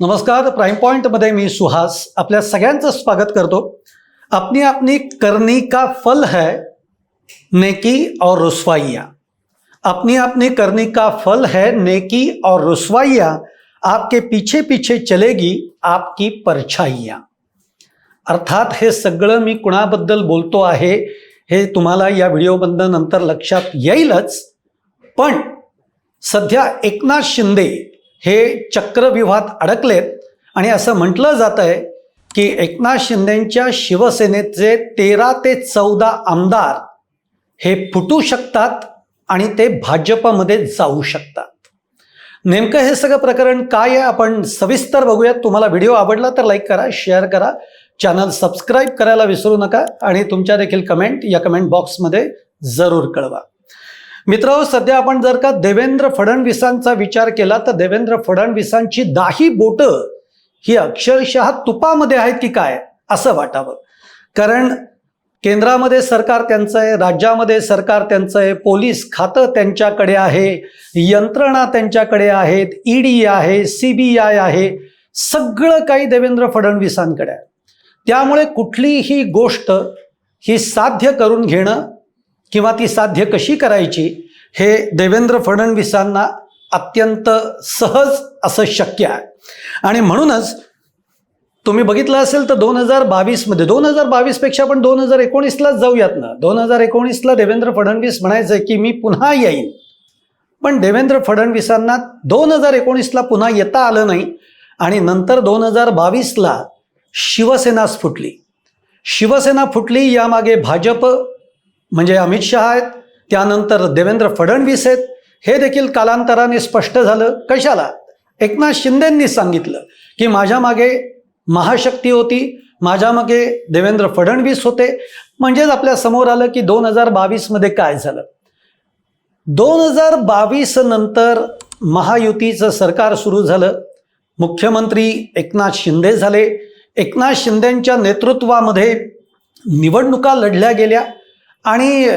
नमस्कार, prime point मध्ये मी सुहास आपल्या सगळ्यांचं स्वागत करतो। अपनी अपनी करनी का फल है नेकी और रुसवाइयाँ। अपनी अपनी करनी का फल है नेकी और रुसवाइयाँ, आपके पीछे पीछे चलेगी आपकी परछाइयाँ। अर्थात हे सगळं मी कुणाबद्दल बोलतो आहे हे तुम्हाला या व्हिडिओमधून नंतर लक्षात येईलच, पण सध्या एकनाथ शिंदे हे चक्रव्यूहात अडकलेत आणि असं म्हटलं जात आहे की एकनाथ शिंदेंच्या शिवसेनेचे 13 ते 14 आमदार हे फुटू शकतात आणि ते भाजपमध्ये जाऊ शकतात। नेमकं हे सगळं प्रकरण काय आहे आपण सविस्तर बघूयात। तुम्हाला व्हिडिओ आवडला तर लाईक करा, शेअर करा, चॅनल सबस्क्राइब करायला विसरू नका आणि तुमच्या देखील कमेंट या कमेंट बॉक्समध्ये जरूर कळवा। मित्रांनो, सध्या आपण जर का देवेंद्र फडणवीसांचा विचार केला तर देवेंद्र फडणवीसांची 10 बोटं ही अक्षरशः तुपामध्ये आहेत की काय असं वाटावं। कारण केंद्रामध्ये सरकार त्यांचं आहे, राज्यामध्ये सरकार त्यांचं आहे, पोलीस खातं त्यांच्याकडे आहे, यंत्रणा त्यांच्याकडे आहेत, ईडी आहे, सीबीआय आहे, सगळं काही देवेंद्र फडणवीसांकडे आहे। त्यामुळे कुठलीही गोष्ट ही साध्य करून घेणं किंवा ती साध्य कशी करायची हे देवेंद्र फडणवीसांना अत्यंत सहज असं शक्य आहे। आणि म्हणूनच तुम्ही बघितलं असेल तर 2022 मध्ये 2022 पेक्षा आपण 2019ला जाऊयात ना। 2019ला देवेंद्र फडणवीस म्हणायचे की मी पुन्हा येईन, पण देवेंद्र फडणवीसांना 2019ला पुन्हा येता आलं नाही आणि नंतर 2022ला शिवसेनाच फुटली। शिवसेना फुटली, यामागे भाजप म्हणजे अमित शहा आहेत, त्यानंतर देवेंद्र फडणवीस आहेत। हे देखील कालांतराने स्पष्ट झालं। कशाला? एकनाथ शिंदेंनी सांगितलं की माझ्या मागे महाशक्ती होती, माझ्या मागे देवेंद्र फडणवीस होते। म्हणजेच आपल्या समोर आलं की 2022 मध्ये काय झालं। 2022 नंतर महायुतीचं सरकार सुरू झालं, मुख्यमंत्री एकनाथ शिंदे झाले। एकनाथ शिंदेंच्या नेतृत्वामध्ये निवडणुका लढल्या गेल्या आणि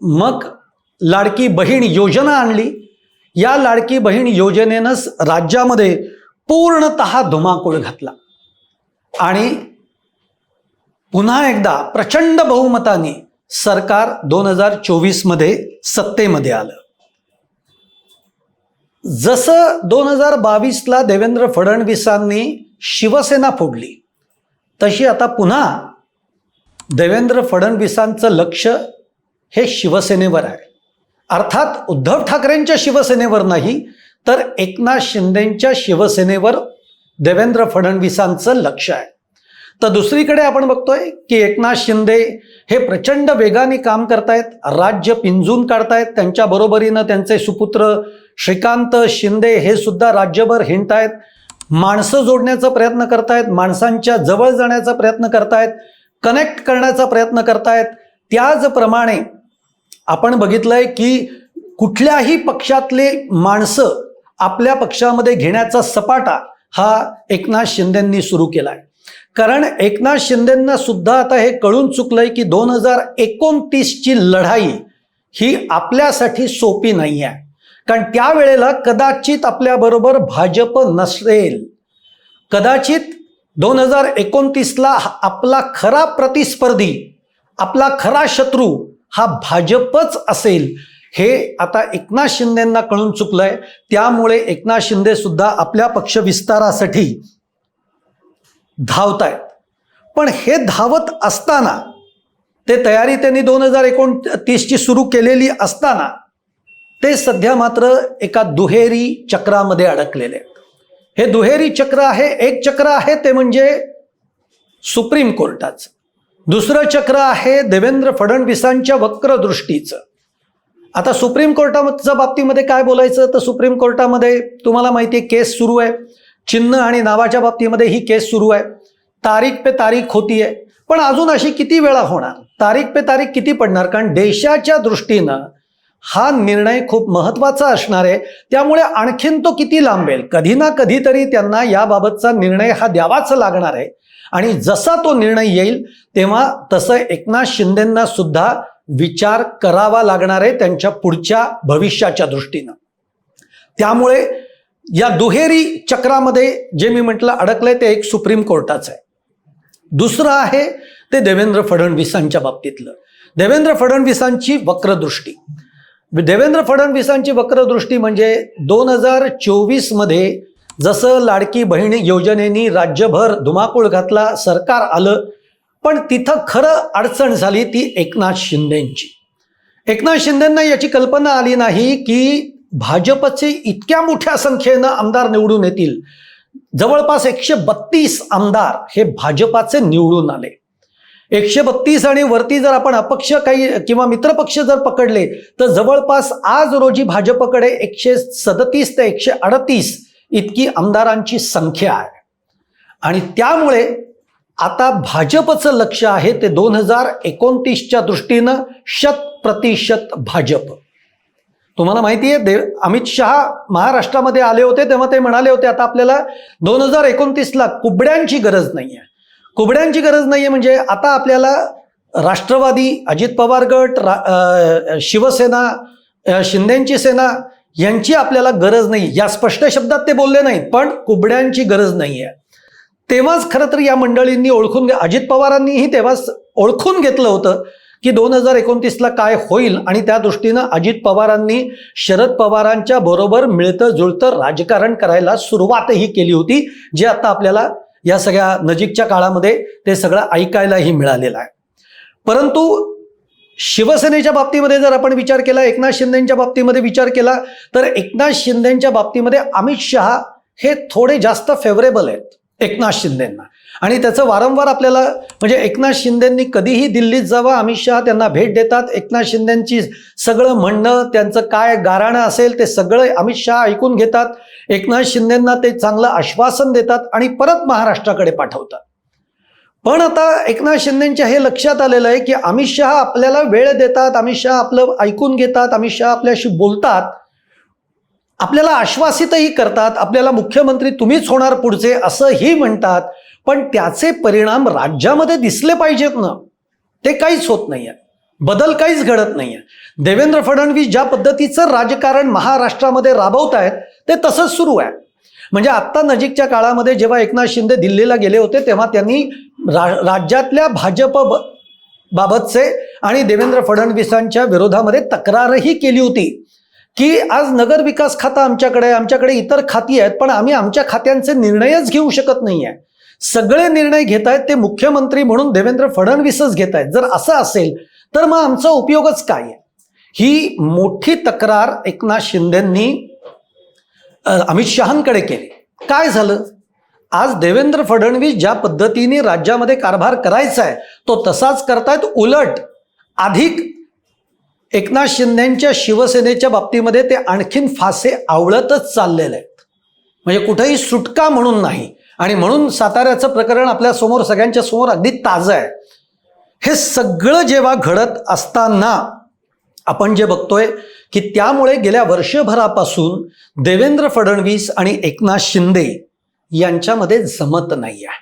मग लाडकी बहीण योजना आणली। या लाडकी बहीण योजनेनंच राज्यामध्ये पूर्णतः धुमाकूळ घातला आणि पुन्हा एकदा प्रचंड बहुमताने सरकार 2024 मध्ये सत्तेमध्ये आलं। जसं 2022ला देवेंद्र फडणवीसांनी शिवसेना फोडली, तशी आता पुन्हा देवेंद्र फडणवीसांचं लक्ष हे शिवसेनेवर आहे। अर्थात उद्धव ठाकरेंच्या शिवसेनेवर नाही, तर एकनाथ शिंदेंच्या शिवसेनेवर देवेंद्र फडणवीसांचं लक्ष आहे। तर दुसरीकडे आपण बघतोय की एकनाथ शिंदे हे प्रचंड वेगाने काम करतायत, राज्य पिंजून काढतायत। त्यांच्या बरोबरीनं त्यांचे सुपुत्र श्रीकांत शिंदे हे सुद्धा राज्यभर हिंडतायत, माणसं जोडण्याचा प्रयत्न करतायत, माणसांच्या जवळ जाण्याचा प्रयत्न करतायत, कनेक्ट करण्याचा प्रयत्न करतायत। त्याचप्रमाणे आपण बघितलंय की कुठल्याही पक्षातले माणसं आपल्या पक्षामध्ये घेण्याचा सपाटा हा एकनाथ शिंदेंनी सुरू केलाय। कारण एकनाथ शिंदेंना सुद्धा आता हे कळून चुकलंय की 2029ची लढाई ही आपल्यासाठी सोपी नाही आहे। कारण त्यावेळेला कदाचित आपल्याबरोबर भाजप नसेल, कदाचित 2029ला आपला खरा प्रतिस्पर्धी, आपला खरा शत्रू हा भाजपच असेल। हे आता एकनाथ शिंदेंना कळून चुकलंय। त्यामुळे एकनाथ शिंदे सुद्धा आपल्या पक्ष विस्तारासाठी धावतायत। पण हे धावत असताना, ते तयारी त्यांनी 2029ची सुरू केलेली असताना, ते सध्या मात्र एका दुहेरी चक्रामध्ये अडकलेले आहेत। हे दुहेरी चक्र आहे, एक चक्र आहे ते म्हणजे सुप्रीम कोर्टाचं, दुसरं चक्र आहे देवेंद्र फडणवीसांच्या वक्रदृष्टीचं। आता सुप्रीम कोर्टाच्या बाबतीमध्ये काय बोलायचं, तर सुप्रीम कोर्टामध्ये तुम्हाला माहिती आहे केस सुरू आहे। चिन्ह आणि नावाच्या बाबतीमध्ये ही केस सुरू आहे, तारीख पे तारीख होती आहे। पण अजून अशी किती वेळा होणार, तारीख पे तारीख किती पडणार? कारण देशाच्या दृष्टीनं हा निर्णय खूप महत्त्वाचा असणार आहे। त्यामुळे आणखीन तो किती लांबेल, कधी ना कधीतरी त्यांना याबाबतचा निर्णय हा द्यावाच लागणार आहे। आणि जसा तो निर्णय येईल तेव्हा तसं एकनाथ शिंदेंना सुद्धा विचार करावा लागणार आहे त्यांच्या पुढच्या भविष्याच्या दृष्टीनं। त्यामुळे या दुहेरी चक्रामध्ये जे मी म्हटलं अडकलंय ते एक सुप्रीम कोर्टाचं आहे. दुसरं आहे ते देवेंद्र फडणवीसांच्या बाबतीतलं. देवेंद्र फडणवीसांची वक्रदृष्टी. देवेंद्र फडणवीसांची वक्रदृष्टी म्हणजे 2024 मध्ये जसं लाडकी बहीण योजनेनी राज्यभर धुमाकूळ घातला, सरकार आलं, पण तिथं खरं अडचण झाली ती एकनाथ शिंदेंची. एकनाथ शिंदेंना याची कल्पना आली नाही की भाजपचे इतक्या मोठ्या संख्येनं आमदार निवडून येतील. जवळपास 132 आमदार हे भाजपाचे निवडून आले. 132 आणि वरती जर आपण अपक्ष काही किंवा मित्रपक्ष जर पकडले तर जवळपास आज रोजी भाजपकडे 137 ते 138 इतकी आमदारांची संख्या आहे. आणि त्यामुळे आता भाजपचं लक्ष आहे ते 2029च्या दृष्टीनं 100% भाजप. तुम्हाला माहिती आहे अमित शहा महाराष्ट्रामध्ये आले होते तेव्हा ते म्हणाले होते आता आपल्याला 2029ला कुबड्यांची गरज नाहीये. कुबड्यांची गरज नाहीये म्हणजे आता आपल्याला राष्ट्रवादी, अजित पवार गट, शिवसेना, शिंदेची सेना यांची आपल्याला गरज नाही. या स्पष्ट शब्दात ते बोलले नाहीत, पण कुबड्यांची गरज नाहीये. तेव्हाच खरं तर या मंडळींनी अजित पवारांनीही तेव्हाच ओळखून घेतलं होतं की 2029ला काय होईल आणि त्या दृष्टीनं अजित पवारांनी शरद पवारांच्या बरोबर मिळतं जुळतं राजकारण करायला सुरुवातही केली होती, जे आता आपल्याला या सगळ्या नजीकच्या काळामध्ये ते सगळं ऐकायलाही मिळालेलं आहे. परंतु शिवसेनेच्या बाबतीमध्ये जर आपण विचार केला, एकनाथ शिंदेच्या बाबतीमध्ये विचार केला तर एकनाथ शिंदेच्या बाबतीमध्ये अमित शहा हे थोडे जास्त फेवरेबल आहेत एकनाथ शिंदेंना. आणि त्याचं वारंवार आपल्याला म्हणजे एकनाथ शिंदेंनी कधीही दिल्लीत जावं, अमित शहा त्यांना भेट देतात. एकनाथ शिंदेंची सगळं म्हणणं, त्यांचं काय गाऱ्हाणं असेल ते सगळं अमित शहा ऐकून घेतात. एकनाथ शिंदेंना ते चांगलं आश्वासन देतात आणि परत महाराष्ट्राकडे पाठवतात. पण आता एकनाथ शिंदेंच्या हे लक्षात आलेलं आहे की अमित शहा आपल्याला वेळ देतात, अमित शहा आपलं ऐकून घेतात, अमित शहा आपल्याशी बोलतात, आपल्याला आश्वासितही करतात, आपल्याला मुख्यमंत्री तुम्हीच होणार पुढचे असंही म्हणतात, पण त्याचे परिणाम राज्यामध्ये दिसले पाहिजेत ना, ते काहीच होत नाहीये. बदल काहीच घडत नाहीये. देवेंद्र फडणवीस ज्या पद्धतीचं राजकारण महाराष्ट्रामध्ये राबवत आहेत ते तसंच सुरू आहे. म्हणजे आत्ता नजीकच्या काळामध्ये जेव्हा एकनाथ शिंदे दिल्लीला गेले होते तेव्हा त्यांनी राज्यातल्या भाजप बाबतचे आणि देवेंद्र फडणवीसांच्या विरोधामध्ये तक्रारही केली होती की आज नगर विकास खातं आमच्याकडे इतर खाती आहेत, पण आम्ही आमच्या खात्यांचे निर्णयच घेऊ शकत नाहीये. सगळे निर्णय घेत आहेत ते मुख्यमंत्री म्हणून देवेंद्र फडणवीसच घेत आहेत. जर असं असेल तर मग आमचा उपयोगच काय आहे? ही मोठी तक्रार एकनाथ शिंदेंनी अमित शहांकडे केली. काय झालं? आज देवेंद्र फडणवीस ज्या पद्धतीने राज्यामध्ये कारभार करायचा आहे तो तसाच करतायत. उलट अधिक एकनाथ शिंदेच्या शिवसेनेच्या बाबतीमध्ये ते आणखीन फासे आवळतच चाललेले आहेत. म्हणजे कुठेही सुटका म्हणून नाही. आणि म्हणून साताऱ्याचं प्रकरण आपल्या समोर सगळ्यांच्या समोर अगदी ताजं आहे. हे सगळं जेव्हा घडत असताना आपण जे बघतोय की त्यामुळे गेल्या वर्षभरापासून देवेंद्र फडणवीस आणि एकनाथ शिंदे यांच्यामध्ये जमत नाही आहे.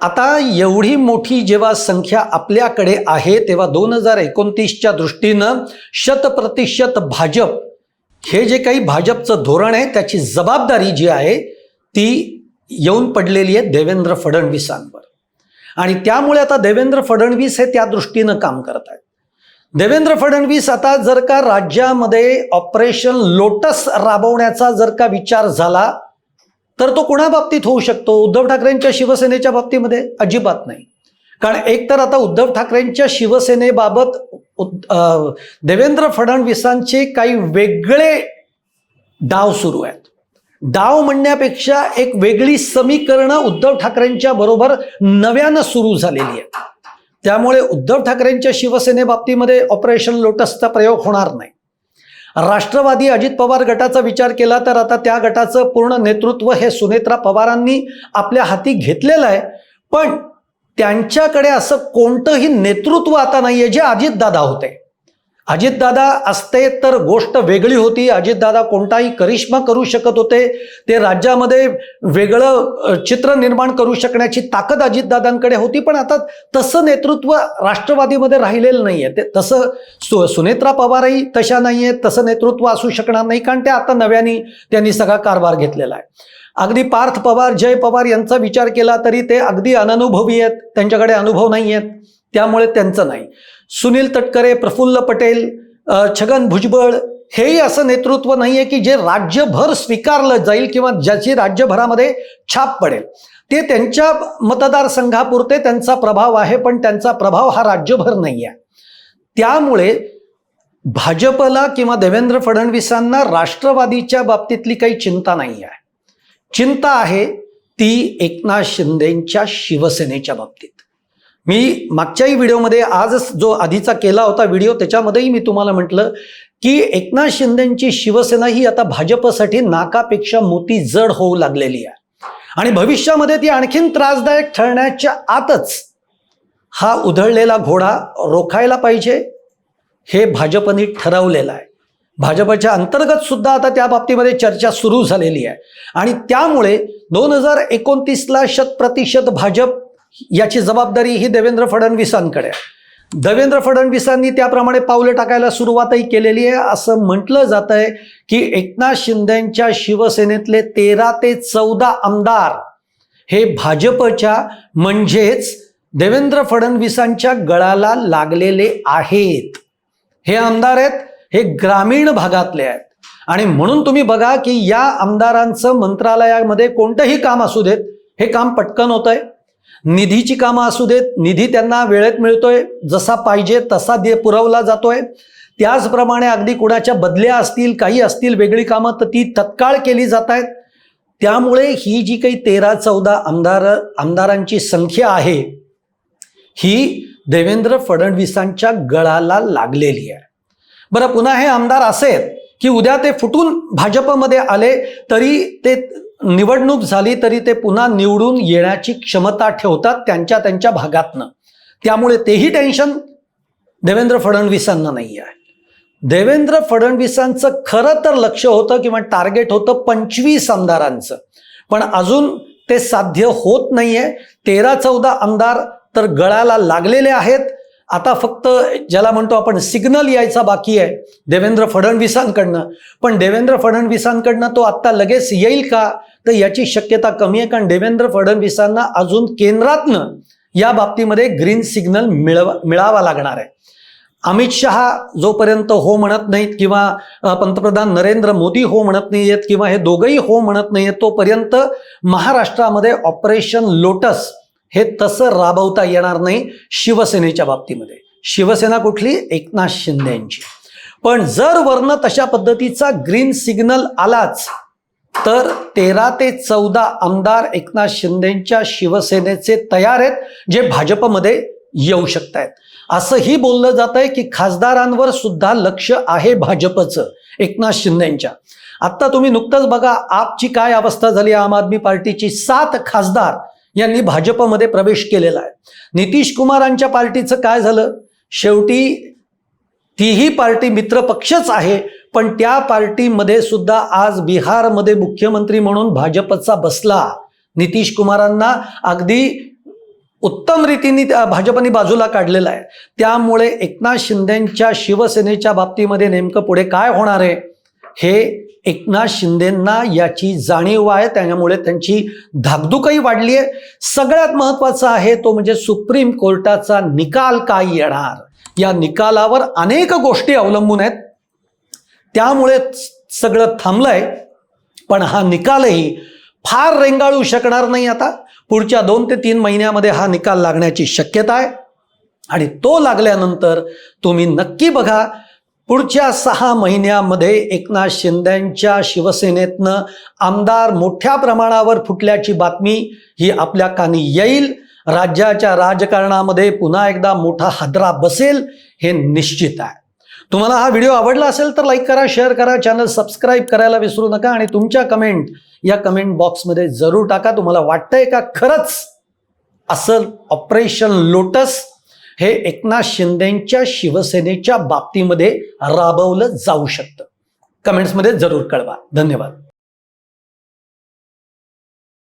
आता एवढी मोठी जेव्हा संख्या आपल्याकडे आहे तेव्हा 2029च्या दृष्टीनं 100% भाजप हे जे काही भाजपचं धोरण आहे त्याची जबाबदारी जी आहे ती येऊन पडलेली आहे देवेंद्र फडणवीसांवर. आणि त्यामुळे आता देवेंद्र फडणवीस हे त्या दृष्टीनं काम करत आहेत. देवेंद्र फडणवीस आता जर का राज्यामध्ये ऑपरेशन लोटस राबवण्याचा जर का विचार झाला तर तो कुणा बाबतीत होऊ शकतो? उद्धव ठाकरेंच्या शिवसेनेच्या बाबतीमध्ये अजिबात नाही. कारण एक तर आता उद्धव ठाकरेंच्या शिवसेनेबाबत देवेंद्र फडणवीसांचे काही वेगळे डाव सुरू आहेत. डाव म्हणण्यापेक्षा एक वेगळी समीकरणं उद्धव ठाकरेंच्या बरोबर नव्यानं सुरू झालेली आहेत. त्यामुळे उद्धव ठाकरेंच्या शिवसेनेबाबतीमध्ये ऑपरेशन लोटसचा प्रयोग होणार नाही. राष्ट्रवादी अजित पवार गटाचा विचार केला तर आता त्या गटाचं पूर्ण नेतृत्व हे सुनेत्रा पवारांनी आपल्या हाती घेतलेलं आहे. पण त्यांच्याकडे असं कोणतंही नेतृत्व आता नाहीये जे अजितदादा होते. अजितदादा असते तर गोष्ट वेगळी होती. अजितदादा कोणताही करिश्मा करू शकत होते. ते राज्यामध्ये वेगळं चित्र निर्माण करू शकण्याची ताकद अजितदादांकडे होती. पण आता तसं नेतृत्व राष्ट्रवादीमध्ये राहिलेलं नाहीये. ते तसं सुनेत्रा पवारही तशा नाहीये. तसं नेतृत्व असू शकणार नाही, कारण ते आता नव्याने त्यांनी सगळा कारभार घेतलेला आहे. अगदी पार्थ पवार, जय पवार यांचा विचार केला तरी ते अगदी अननुभवी आहेत. त्यांच्याकडे अनुभव नाही आहेत, त्यामुळे त्यांचं नाही. सुनील तटकरे, प्रफुल्ल पटेल, छगन भुजबळ हेही असं नेतृत्व नाहीये की जे राज्यभर स्वीकारलं जाईल किंवा ज्याची राज्यभरामध्ये छाप पडेल. ते त्यांच्या मतदारसंघापुरते त्यांचा प्रभाव आहे, पण त्यांचा प्रभाव हा राज्यभर नाही आहे. त्यामुळे भाजपला किंवा देवेंद्र फडणवीसांना राष्ट्रवादीच्या बाबतीतली काही चिंता नाही आहे. चिंता आहे ती एकनाथ शिंदेच्या शिवसेनेच्या बाबतीत. मी मागच्याही व्हिडिओमध्ये, आजच जो आधीचा केला होता व्हिडिओ, त्याच्यामध्येही मी तुम्हाला म्हटलं की एकनाथ शिंदेची शिवसेना ही आता भाजपसाठी नाकापेक्षा मोती जड होऊ लागलेली आहे आणि भविष्यामध्ये ती आणखीन त्रासदायक ठरण्याच्या आतच हा उधळलेला घोडा रोखायला पाहिजे, हे भाजपने ठरवलेलं आहे. भाजपच्या अंतर्गत सुद्धा आता त्या बाबतीमध्ये चर्चा सुरू झालेली आहे आणि त्यामुळे 2029ला 100% भाजप याची जबाबदारी ही देवेंद्र फडणवीसांकडे आहे. देवेंद्र फडणवीसांनी त्याप्रमाणे पावलं टाकायला सुरुवातही केलेली आहे. असं म्हटलं जात आहे की एकनाथ शिंदेच्या शिवसेनेतले 13 ते 14 आमदार हे भाजपच्या म्हणजेच देवेंद्र फडणवीसांच्या गळाला लागलेले आहेत. हे आमदार आहेत, हे ग्रामीण भागातले आहेत आणि म्हणून तुम्ही बघा की या आमदारांचं मंत्रालयामध्ये कोणतंही काम असू देत, हे काम पटकन होत आहे. निधीची कामं असू देत, निधी त्यांना वेळेत मिळतोय, जसा पाहिजे तसा पुरवला जातोय. त्याचप्रमाणे अगदी कुणाच्या बदल्या असतील, काही असतील वेगळी कामं, तर ती तत्काळ केली जात आहेत. त्यामुळे ही जी काही 13-14 आमदारांची संख्या आहे ही देवेंद्र फडणवीसांच्या गळाला लागलेली आहे. बरं, पुन्हा हे आमदार असे आहेत की उद्या ते फुटून भाजपमध्ये आले तरी, ते निवडणूक झाली तरी ते पुन्हा निवडून येण्याची क्षमता ठेवतात त्यांच्या भागातनं. त्यामुळे तेही टेन्शन देवेंद्र फडणवीसांना नाही आहे. देवेंद्र फडणवीसांचं खरं तर लक्ष होतं किंवा टार्गेट होतं 25 आमदारांचं, पण अजून ते साध्य होत नाहीये. 13-14 आमदार तर गळाला लागलेले आहेत. आता फक्त ज्याला म्हणतो आपण सिग्नल यायचा बाकी आहे देवेंद्र फडणवीसांकडनं. पण देवेंद्र फडणवीसांकडनं तो आत्ता लगेच येईल का, तर याची शक्यता कमी आहे, कारण देवेंद्र फडणवीसांना अजून केंद्रातनं या बाबतीमध्ये ग्रीन सिग्नल मिळावा लागणार आहे. अमित शहा जोपर्यंत हो म्हणत नाहीत किंवा पंतप्रधान नरेंद्र मोदी हो म्हणत नाहीयेत किंवा हे दोघंही हो म्हणत नाहीयेत, तोपर्यंत महाराष्ट्रामध्ये ऑपरेशन लोटस हे तसं राबवता येणार नाही शिवसेनेच्या बाबतीमध्ये. शिवसेना कुठली? एकनाथ शिंदेची. पण जर वरनं तशा पद्धतीचा ग्रीन सिग्नल आलाच तर 13 ते 14 आमदार एकनाथ शिंदेच्या शिवसेनेचे तयार आहेत, जे भाजपमध्ये येऊ शकत आहेत. असंही बोललं जात आहे की खासदारांवर सुद्धा लक्ष आहे भाजपचं एकनाथ शिंदेच्या. आता तुम्ही नुकतंच बघा आपची काय अवस्था झाली. आम आदमी पार्टीची 7 खासदार यांनी भाजपमध्ये प्रवेश केलेला आहे. नितीश कुमारांच्या पार्टीचं काय झालं? शेवटी तीही पार्टी मित्रपक्षच आहे, पण त्या पार्टीमध्ये सुद्धा आज बिहारमध्ये मुख्यमंत्री म्हणून भाजपचा बसला. नितीश कुमारांना अगदी उत्तम रीतीने भाजपने बाजूला काढलेला आहे. त्यामुळे एकनाथ शिंदेच्या शिवसेनेच्या बाबतीमध्ये नेमकं पुढे काय होणार आहे हे एकनाथ शिंदेंना याची जाणीव आहे. त्यामुळे त्यांची धाकधूकही वाढली आहे. सगळ्यात महत्त्वाचा आहे तो म्हणजे सुप्रीम कोर्टाचा निकाल काय येणार. या निकालावर अनेक गोष्टी अवलंबून आहेत, त्यामुळे सगळं थांबलंय. पण हा निकालही फार रेंगाळू शकणार नाही. आता पुढच्या 2 ते 3 महिन्यामध्ये हा निकाल लागण्याची शक्यता आहे आणि तो लागल्यानंतर तुम्ही नक्की बघा पुढच्या 6 महिन्यामध्ये एकनाथ शिंदेच्या शिवसेनेतनं आमदार मोठ्या प्रमाणावर फुटल्याची बातमी ही आपल्या कानी येईल. राज्याच्या राजकारणामध्ये पुन्हा एकदा मोठा हादरा बसेल हे निश्चित आहे. तुम्हाला हा व्हिडिओ आवडला असेल तर लाईक करा, शेअर करा, चॅनल सबस्क्राईब करायला विसरू नका आणि तुमच्या कमेंट या कमेंट बॉक्समध्ये जरूर टाका. तुम्हाला वाटतंय का खरंच असं ऑपरेशन लोटस हे एकनाथ शिंदेच्या शिवसेनेच्या बाबतीमध्ये राबवलं जाऊ शकतं? कमेंट्समध्ये जरूर कळवा. धन्यवाद.